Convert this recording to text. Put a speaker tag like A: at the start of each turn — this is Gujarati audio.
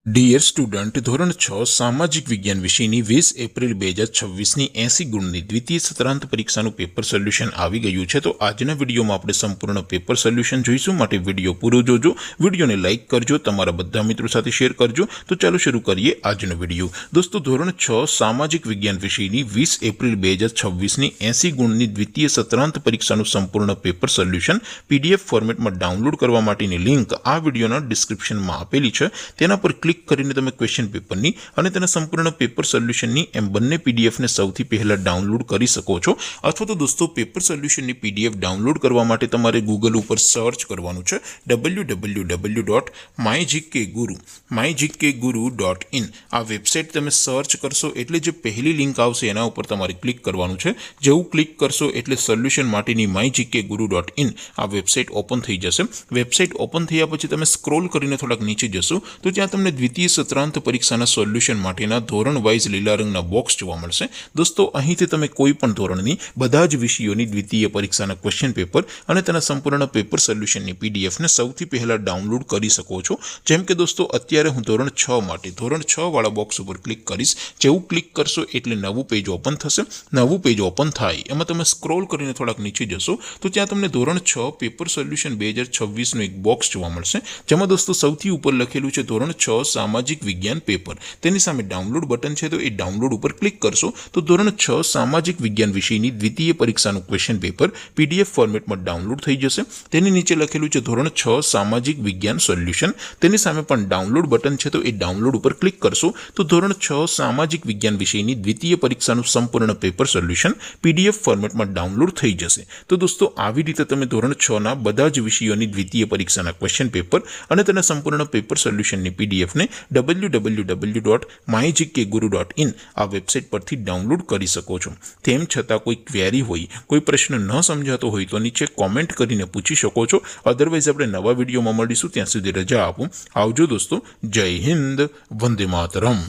A: ડિયર સ્ટુડન્ટ, ધોરણ 6 સામાજિક વિજ્ઞાન વિષયની 20 એપ્રિલ 2026ની 80 ગુણની દ્વિતીય સત્રાંત પરીક્ષાનું પેપર સોલ્યુશન આવી ગયું છે। તો આજના વિડીયોમાં આપણે સંપૂર્ણ પેપર સોલ્યુશન જોઈશું, માટે વિડીયો પૂરો જોજો, વિડીયોને લાઇક કરજો, તમારા બધા મિત્રો સાથે શેર કરજો। તો ચાલો શરૂ કરીએ આજનો વિડીયો। દોસ્તો, ધોરણ 6 સામાજિક વિજ્ઞાન વિષયની 20 એપ્રિલ 2026ની 80 ગુણની દ્વિતીય સત્રાંત પરીક્ષાનું સંપૂર્ણ પેપર સોલ્યુશન પીડીએફ ફોર્મેટમાં ડાઉનલોડ કરવા માટેની લિંક આ વિડીયોના ડિસ્ક્રિપ્શનમાં આપેલી છે। તેના પર ક્લિક કરીને તમે ક્વેશ્ચન પેપરની અને તેના સંપૂર્ણ પેપર સોલ્યુશનની એમ બંને પીડીએફને સૌથી પહેલા ડાઉનલોડ કરી શકો છો। અથવા તો દોસ્તો, પેપર સોલ્યુશનની પીડીએફ ડાઉનલોડ કરવા માટે તમારે ગૂગલ ઉપર સર્ચ કરવાનું છે www.mygkguru.in। આ વેબસાઇટ તમે સર્ચ કરશો એટલે જે પહેલી લિંક આવશે એના ઉપર તમારે ક્લિક કરવાનું છે। જેવું ક્લિક કરશો એટલે સોલ્યુશન માટેની mygkguru.in આ વેબસાઇટ ઓપન થઈ જશે। વેબસાઇટ ઓપન થયા પછી તમે સ્ક્રોલ કરીને થોડાક નીચે જશો તો ત્યાં તમને દ્વિતીય સત્રાંત પરીક્ષાના સોલ્યુશન માટેના ધોરણ વાઇઝ લીલા રંગના બોક્સ જોવા મળશે। દોસ્તો, અહીંથી તમે કોઈ પણ ધોરણની બધા જ વિષયોની દ્વિતીય પરીક્ષાના ક્વેશ્ચન પેપર અને તેના સંપૂર્ણ પેપર સોલ્યુશનની પીડીએફને સૌથી પહેલા ડાઉનલોડ કરી શકો છો। જેમ કે દોસ્તો, અત્યારે હું ધોરણ 6 માટે ધોરણ 6 વાળા બોક્સ ઉપર ક્લિક કરીશ। જેવું ક્લિક કરશો એટલે નવું પેજ ઓપન થશે। નવું પેજ ઓપન થાય એમાં તમે સ્ક્રોલ કરીને થોડાક નીચે જશો તો ત્યાં તમને ધોરણ 6 પેપર સોલ્યુશન 2026નું એક બોક્સ જોવા મળશે, જેમાં દોસ્તો સૌથી ઉપર લખેલું છે ધોરણ 6 સામાજિક વિજ્ઞાન પેપર। તેની સામે ડાઉનલોડ બટન છે, તો એ ડાઉનલોડ ઉપર ક્લિક કરશો તો ધોરણ 6 સામાજિક વિજ્ઞાન વિષયની દ્વિતીય પરીક્ષાનું ક્વેશ્ચન પેપર પીડીએફ ફોર્મેટમાં ડાઉનલોડ થઈ જશે। તેની નીચે લખેલું છે ધોરણ 6 સામાજિક વિજ્ઞાન સોલ્યુશન। તેની સામે પણ ડાઉનલોડ બટન છે, તો એ ડાઉનલોડ ઉપર ક્લિક કરશો તો ધોરણ 6 સામાજિક વિજ્ઞાન વિષયની દ્વિતીય પરીક્ષાનું સંપૂર્ણ પેપર સોલ્યુશન પીડીએફ ફોર્મેટમાં ડાઉનલોડ થઈ જશે। તો દોસ્તો, આવી રીતે તમે ધોરણ 6 ના બધા જ વિષયોની દ્વિતીય પરીક્ષાના ક્વેશ્ચન પેપર અને તેના સંપૂર્ણ પેપર સોલ્યુશનની પીડીએફને www.mygkguru.in આ વેબસાઇટ પરથી ડાઉનલોડ કરી શકો છો। તેમ છતાં કોઈ ક્વેરી હોય, કોઈ પ્રશ્ન ન સમજાતો હોય તો નીચે કોમેન્ટ કરીને પૂછી શકો છો। અધરવાઇઝ આપણે નવા વિડીયોમાં મળીશું, ત્યાં સુધી રજા આપો। આવજો દોસ્તો, જય હિન્દ, વંદે માતરમ।